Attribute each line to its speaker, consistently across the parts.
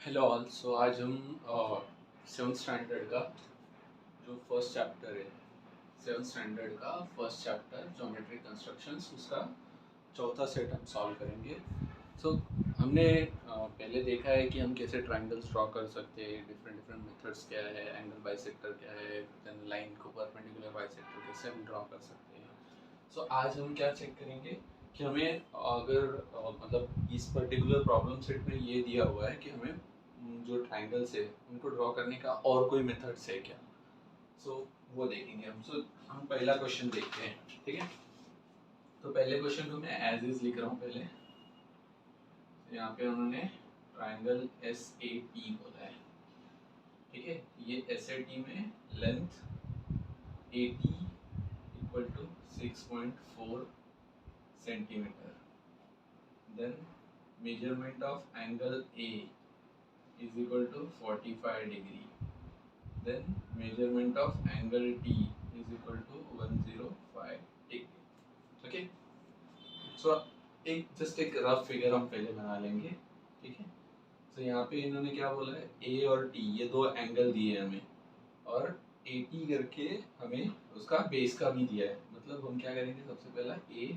Speaker 1: Hello all. सो आज हम seventh standard का जो फर्स्ट चैप्टर है, सेवन्थ स्टैंडर्ड का फर्स्ट चैप्टर ज्योमेट्री कंस्ट्रक्शंस, उसका चौथा सेट हम सॉल्व करेंगे। सो हमने पहले देखा है कि हम कैसे ट्राइंगल्स ड्रॉ कर सकते हैं, डिफरेंट डिफरेंट मेथड्स क्या है, एंगल बाइसेक्टर क्या है, देन लाइन को परपेंडिकुलर बाइसेक्टर कैसे हम ड्रॉ कर सकते हैं। सो आज हम क्या चेक करेंगे कि हमें अगर मतलब इस पर्टिकुलर प्रॉब्लम सेट में ये दिया हुआ है कि हमें जो ट्राइंगल्स है उनको ड्रॉ करने का और कोई मेथड्स है क्या। सो वो देखेंगे हम। हम पहला क्वेश्चन देखते हैं, ठीक है। तो पहले क्वेश्चन को मैं एज इज लिख रहा हूँ पहले। यहाँ पे उन्होंने ट्राइंगल एस ए टी बोला है, ठीक है। ये एस ए टी में length A T equal to 6.4 centimetre, then measurement of angle A is equal to 45 degree, then measurement of angle T is equal to 105 degree। Okay, सो एक just एक rough figure हम पहले बना लेंगे, ठीक है। तो यहाँ पे इन्होंने क्या बोला है, ए और टी ये दो एंगल दिए हैं हमें, और ए टी करके हमें उसका बेस का भी दिया है। मतलब हम क्या करेंगे, सबसे पहला ए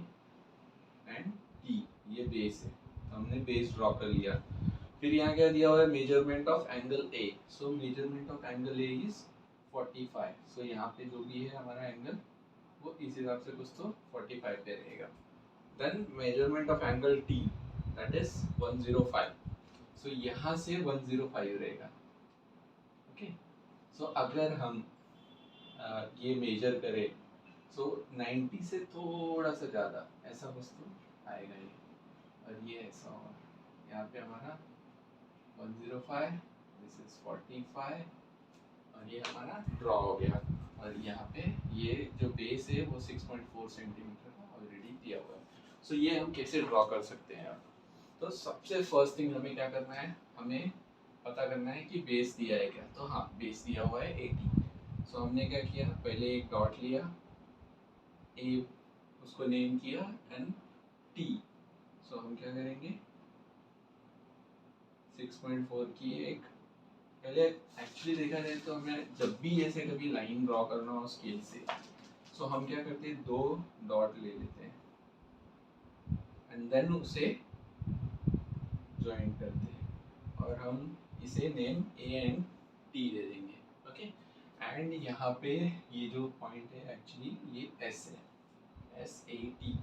Speaker 1: एंड टी, ये बेस है तो हमने बेस ड्रॉ कर लिया। फिर यहाँ क्या दिया हुआ है, measurement of angle A. So measurement of angle A is 45। सो यहाँ पे जो भी है हमारा एंगल वो इस हिसाब से कुछ तो 45 पे रहेगा। Then measurement of angle T, that is 105। So यहाँ से 105 रहेगा, ओके। सो अगर हम ये मेजर करें सो 90 से थोड़ा सा ज़्यादा ऐसा वस्तु आएगा ये, और ये ऐसा होगा। यहाँ पे हमारा 105, दिस इज 45, और ये हमारा ड्रॉ हो गया। और यहाँ पे ये जो बेस है वो 6.4 सेंटीमीटर का ऑलरेडी दिया हुआ है। सो ये हम कैसे ड्रॉ कर सकते हैं अब। तो सबसे फर्स्ट थिंग हमें क्या करना है, हमें पता करना है कि बेस दिया है क्या। तो हाँ, बेस दिया हुआ है 80। सो हमने क्या किया, पहले एक डॉट लिया, ए उसको नेम किया, एंड टी। सो हम क्या करेंगे, 6.4 की एक, पहले एक्चुअली देखा जाए तो हमें जब भी ऐसे कभी लाइन ड्रॉ करना हो स्केल से, सो हम क्या करते हैं, दो डॉट ले लेते हैं एंड देन उसे ज्वाइन करते हैं, और हम इसे नेम ए एंड टी दे देंगे, ओके। एंड यहाँ पे ये जो पॉइंट है एक्चुअली ये एस है, S A T,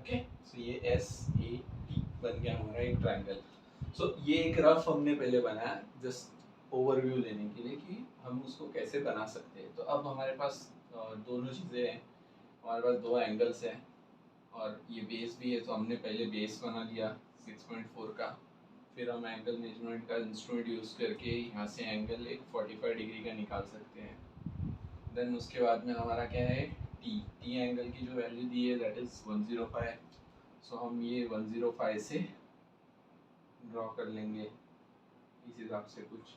Speaker 1: okay. So ये एस ए टी बन गया हमारा एक ट्राइंगल। सो ये एक रफ हमने पहले बनाया, जस्ट ओवरव्यू लेने के लिए कि हम उसको कैसे बना सकते हैं। तो अब हमारे पास दोनों चीज़ें हैं, हमारे पास दो एंगल्स हैं और ये बेस भी है। तो हमने पहले बेस बना लिया 6.4 का, फिर हम एंगल मेजरमेंट का इंस्ट्रूमेंट यूज़ करके यहाँ से एंगल एक 45 डिग्री का निकाल सकते हैं। देन उसके बाद में हमारा क्या है, टी टी एंगल की जो वैल्यू दी है दैट इज़ 105। सो हम ये 105 से ड्रॉ कर लेंगे इस हिसाब से कुछ।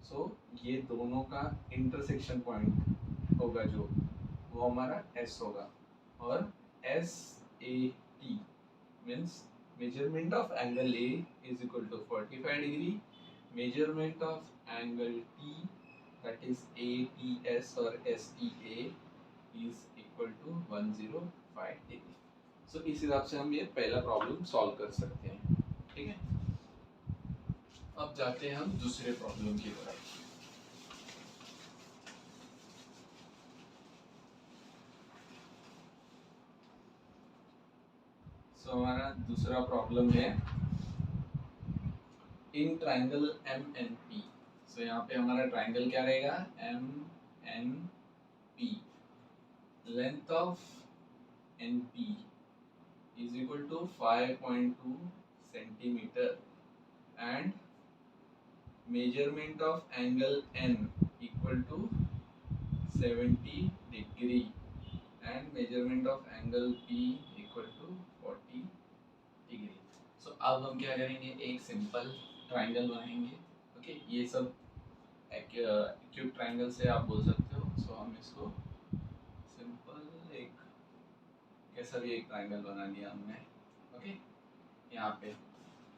Speaker 1: सो ये दोनों का इंटरसेक्शन पॉइंट होगा जो, वो हमारा एस होगा। और S A T means measurement of angle A is equal to 45 degree, measurement of angle T, that is ATS or STA, is equal to 105 degree। so इस हिसाब से हम ये पहला प्रॉब्लम सॉल्व कर सकते हैं, ठीक है। अब जाते हैं हम दूसरे प्रॉब्लम की तरफ। हमारा दूसरा प्रॉब्लम है in triangle M N P. So यहाँ पे हमारा ट्राइंगल क्या रहेगा, M N P. Length of N P is equal to 5.2 centimetre and measurement of angle N equal to 70 degree and measurement of angle P equal to 40 degree. So अब हम क्या करेंगे, एक सिंपल ट्राइंगल बनाएंगे, okay. ये सब acute triangle से आप बोल सकते हो। सो हम इसको सिंपल एक कैसा भी एक ट्राइंगल बना लिया हमने, ओके। यहाँ पे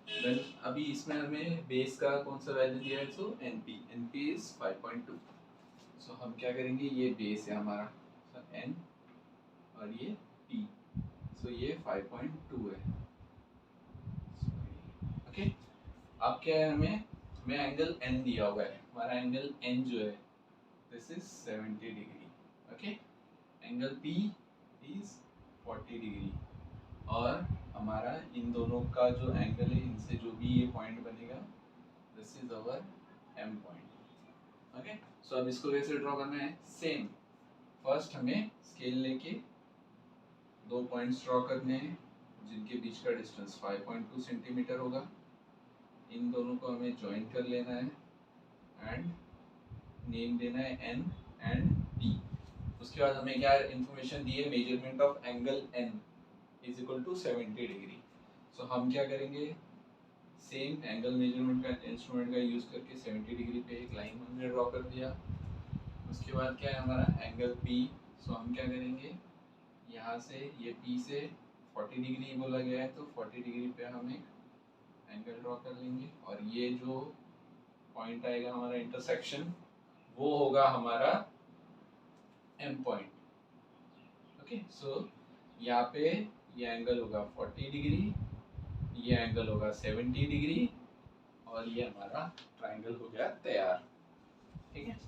Speaker 1: देन अभी इसमें हमें बेस का कौन सा वैल्यू दिया है, सो एनपी इज 5.2। सो हम क्या करेंगे, ये बेस है हमारा एन और ये पी, सो ये 5.2 है। ओके, अब क्या है, हमें एंगल एन दिया हुआ है, हमारा एंगल एन जो है this is 70 degree. Okay, angle P is 40 degree, और हमारा इन दोनों का जो एंगल है, इनसे जो भी ये पॉइंट बनेगा this is our M point. Okay, so अब इसको कैसे ड्रॉ करना है, सेम फर्स्ट हमें स्केल लेके दो पॉइंट्स ड्रॉ करने हैं जिनके बीच का डिस्टेंस 5.2 सेंटीमीटर होगा। इन दोनों को हमें ज्वाइन कर लेना है एंड नेम देना है एन एंड पी। उसके बाद हमें क्या इंफॉर्मेशन दी है, measurement of angle N is equal to 70 degree. So हम क्या करेंगे, सेम एंगल मेजरमेंट का इंस्ट्रूमेंट का यूज करके 70 डिग्री पे एक लाइन हमने ड्रॉ कर दिया। उसके बाद क्या है हमारा एंगल पी, सो हम क्या करेंगे, यहाँ से ये पी से 40 डिग्री बोला गया है, तो 40 डिग्री पे हम एक एंगल ड्रॉ कर लेंगे, और ये जो पॉइंट आएगा हमारा इंटरसेक्शन, वो होगा हमारा एम पॉइंट। ओके, सो यहाँ पे ये एंगल होगा 40 डिग्री, ये एंगल होगा 70 डिग्री, और ये हमारा ट्राइंगल हो गया तैयार। ठीक है,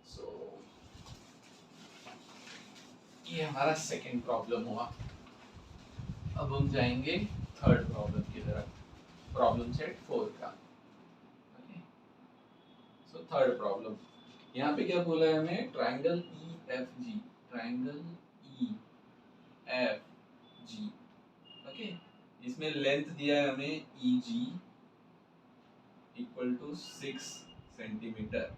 Speaker 1: सो ये हमारा सेकंड प्रॉब्लम हुआ। अब हम जाएंगे थर्ड प्रॉब्लम की तरफ, प्रॉब्लम सेट 4 का। ओके, सो थर्ड प्रॉब्लम, यहाँ पे क्या बोला है हमें, triangle E F G, triangle E F G. Okay, इसमें लेंथ दिया है हमें E G equal to 6 centimetre,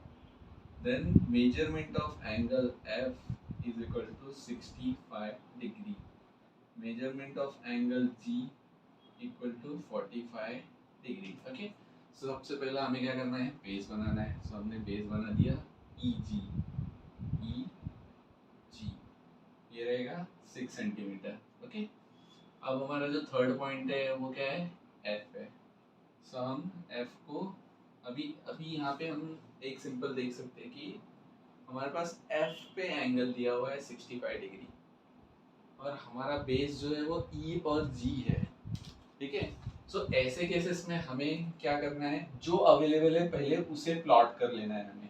Speaker 1: then measurement of angle F is equal to 65 degree, measurement of angle G equal to 45 degree. Okay, so सबसे पहला हमें क्या करना है, बेस बनाना है। सो हमने बेस बना दिया ई जी, ये रहेगा 6 सेंटीमीटर। ओके, अब हमारा जो थर्ड पॉइंट है वो क्या है, एफ है। सो हम एफ को अभी अभी यहाँ पे हम एक सिंपल देख सकते हैं कि हमारे पास एफ पे एंगल दिया हुआ है 65 डिग्री, और हमारा बेस जो है वो ई और जी है। ठीक है, सो ऐसे केसेस में हमें क्या करना है, जो अवेलेबल है पहले उसे प्लॉट कर लेना है हमें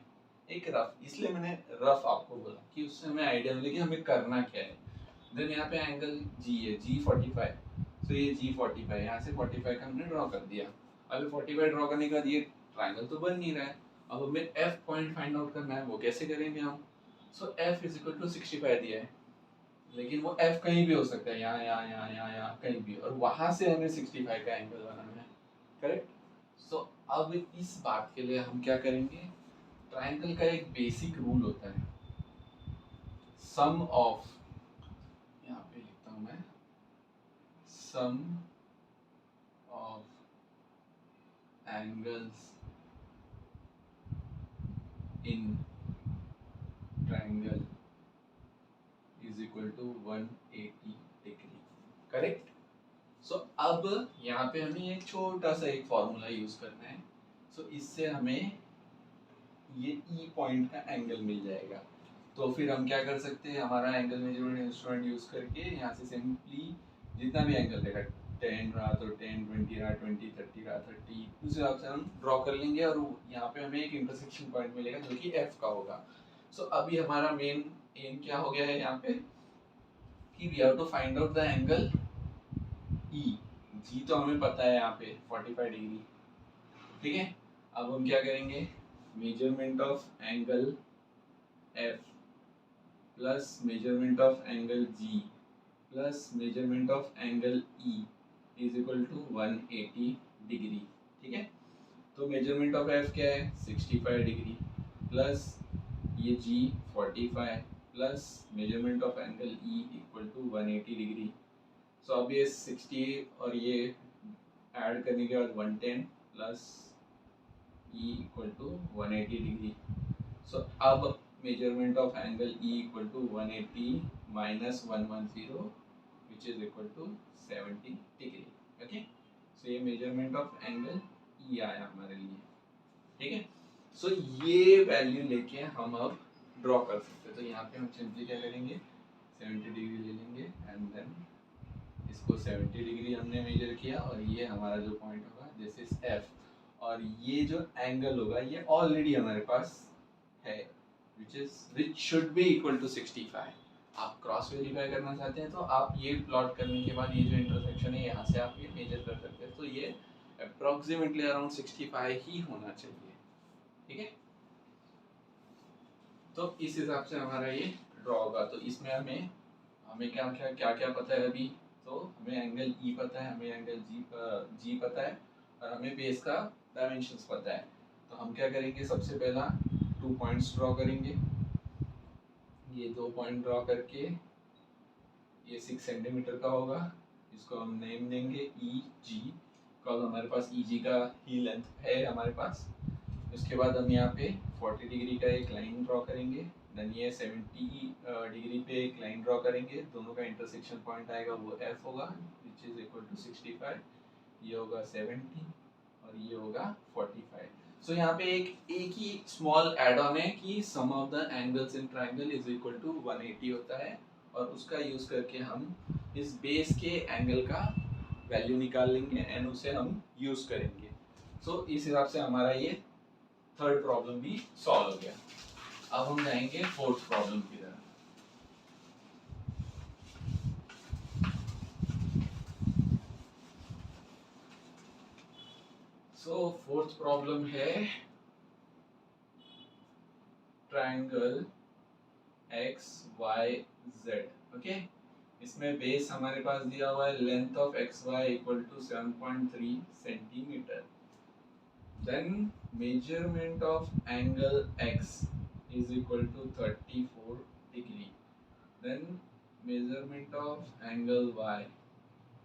Speaker 1: एक रफ, इसलिए मैंने रफ आपको बोला कि उससे हमें आइडिया मिले कि हमें करना क्या है। देन यहाँ पे एंगल जी है, जी 45, तो ये जी 45, यहाँ से 45 का हमने ड्रॉ कर दिया। अभी 45 ड्रॉ करने के बाद ये ट्राइंगल तो बन नहीं रहा है, अब हमें एफ पॉइंट फाइंड आउट करना है, वो कैसे करेंगे हम। सो एफ इज इक्वल टू 65 दिया है, लेकिन वो एफ कहीं भी हो सकता है, यहाँ यहाँ यहाँ यहाँ यहाँ कहीं भी, और वहां से हमें 65 का एंगल बनाना है। करेक्ट, सो अब इस बात के लिए हम क्या करेंगे, ट्राइंगल का एक बेसिक रूल होता है, सम ऑफ, यहाँ पे लिखता हूँ मैं, sum of angles in triangle is equal to 180 degree. Correct, so अब यहाँ पे हमें एक छोटा सा एक फॉर्मूला यूज करना है। सो इससे हमें ये ई पॉइंट का एंगल मिल जाएगा। तो फिर हम क्या कर सकते हैं, हमारा एंगल मेजरमेंट इंस्ट्रूमेंट यूज करके यहाँ से सिंपली जितना भी एंगल रहेगा, 10 रहा तो 10, 20 रहा 20, 30 रहा 30, उस हिसाब से हम ड्रॉ कर लेंगे, और यहाँ पे हमें एक इंटरसेक्शन पॉइंट मिलेगा जो कि एफ का होगा। सो अभी हमारा मेन एम क्या हो गया है यहाँ पे, कि we have to find out the angle E. जी तो हमें पता है यहाँ पे 45 डिग्री। ठीक है, अब हम क्या करेंगे, measurement of angle F plus measurement of angle G plus measurement of angle E is equal to 180 degree. ठीक है, तो मेजरमेंट ऑफ एफ क्या है, 65 डिग्री, प्लस ये G 45, plus measurement of angle E equal to 180 degree. So अब ये 60 और ये ऐड करने के बाद 110 plus E equal to 180 degree. So अब measurement of angle E equal to 180 minus 110 which is equal to 70 degree. Okay, so ये measurement of angle ई आया हमारे लिए, ठीक है। सो ये वैल्यू लेके हम अब ड्रॉ कर सकते हैं। तो यहाँ पे हम सिंपली क्या करेंगे, 70 डिग्री ले लेंगे एंड देन इसको 70 डिग्री हमने मेजर किया और ये हमारा जो पॉइंट होगा दिस इज एफ, और ये जो एंगल होगा ये ऑलरेडी हमारे पास है which should be equal to 65। आप क्रॉस वेरीफाई करना चाहते हैं तो आप ये प्लॉट करने के बाद ये जो इंटरसेक्शन है यहाँ से आप ये मेजर कर सकते हैं। तो ये अप्रोक्सीमेटली अराउंड 65 ही होना चाहिए, ठीक है। तो इस हिसाब से हमारा ये ड्रॉ होगा। तो इसमें हमें क्या क्या पता है अभी, तो हमें एंगल ई पता है, हमें एंगल जी पता है और हमें बेस का डायमेंशंस पता है। तो हम क्या करेंगे, सबसे पहला 2 पॉइंट्स ड्रॉ करेंगे। ये 2 पॉइंट ड्रॉ करके ये 6 सेंटीमीटर का होगा, इसको हम नेम देंगे ई जी, बिकॉज हमारे पास ई जी का ही लेंथ है हमारे पास। उसके बाद हम यहाँ पे 40 डिग्री का एक लाइन ड्रॉ करेंगे, देन ये 70 डिग्री पे एक लाइन ड्रॉ करेंगे, दोनों का इंटरसेक्शन पॉइंट आएगा वो एफ होगा विच इज इक्वल टू 65, ये होगा 70 और ये होगा 45। सो यहाँ पे एक ही स्मॉल एड ऑन है कि sum of the angles in triangle is equal to 180 होता है, और उसका यूज करके हम इस बेस के एंगल का वैल्यू निकाल लेंगे एंड उसे हम यूज करेंगे। सो इस हिसाब से हमारा ये थर्ड प्रॉब्लम भी सॉल्व हो गया। अब हम जाएंगे फोर्थ प्रॉब्लम की तरफ। सो फोर्थ प्रॉब्लम है triangle X Y Z, okay. इसमें बेस हमारे पास दिया हुआ है length of X Y equal to 7.3 centimetre, then measurement of angle x is equal to 34 degree, then measurement of angle y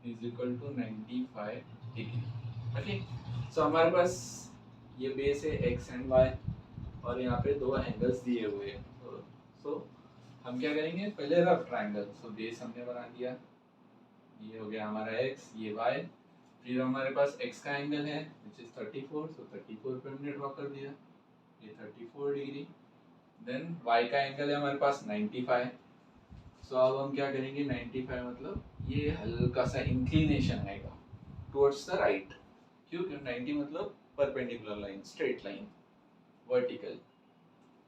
Speaker 1: is equal to 95 degree, okay। so हमारे पास ये base है x and y और यहाँ पे दो angles दिए हुए हैं। so हम क्या करेंगे, पहले रफ ट्रायंगल। सो बेस हमने बना दिया, ये हो गया हमारा x, ये y, फिर हमारे पास x का एंगल है which is 34, so 34 पे हमने ड्रॉ कर दिया ये 34 डिग्री। देन y का एंगल है हमारे पास 95, सो अब हम क्या करेंगे, 95 मतलब ये हल्का सा इंक्लिनेशन आएगा टुवर्ड्स द राइट, क्योंकि 90 मतलब perpendicular line, straight line, vertical,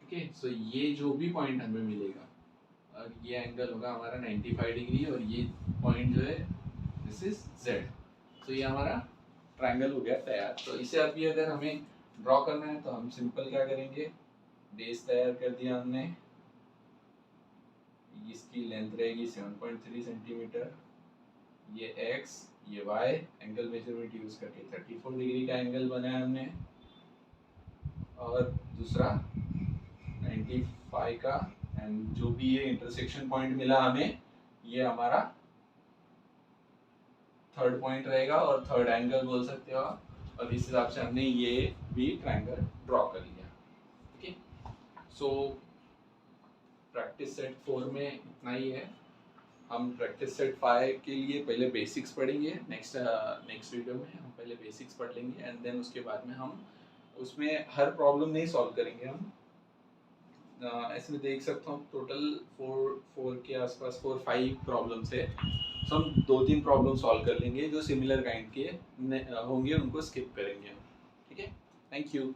Speaker 1: okay. So ये जो भी पॉइंट हमें मिलेगा और ये एंगल होगा हमारा 95 डिग्री और ये पॉइंट जो है दिस इज z। तो ये हमारा ट्रायंगल हो गया तैयार। तो इसे अभी अगर हमें ड्रॉ करना है तो हम सिंपल क्या करेंगे, बेस तैयार कर दिया हमने, इसकी लेंथ रहेगी 7.3 सेंटीमीटर, ये x ये y, एंगल मेजरमेंट यूज करके 34 डिग्री का एंगल बनाया हमने, और दूसरा 95 का, एंड जो भी ये इंटरसेक्शन पॉइंट मिला हमें ये हमारा थर्ड पॉइंट रहेगा और थर्ड एंगल बोल सकते हो आप। और इस हिसाब से हमने ये भी ट्रायंगल ड्रॉ कर लिया, ठीक है। सो प्रैक्टिस सेट 4 में इतना ही है। हम प्रैक्टिस सेट 5 के लिए पहले बेसिक्स पढ़ेंगे, नेक्स्ट वीडियो में हम पहले बेसिक्स पढ़ लेंगे एंड देन उसके बाद में हम उसमें हर प्रॉब्लम नहीं सॉल्व करेंगे। हम ऐसे में देख सकता हूँ टोटल 4 के आसपास 4-5 प्रॉब्लम्स है, तो हम 2-3 प्रॉब्लम सॉल्व कर लेंगे जो सिमिलर काइंड के होंगे, उनको स्किप करेंगे, ठीक है। Thank you.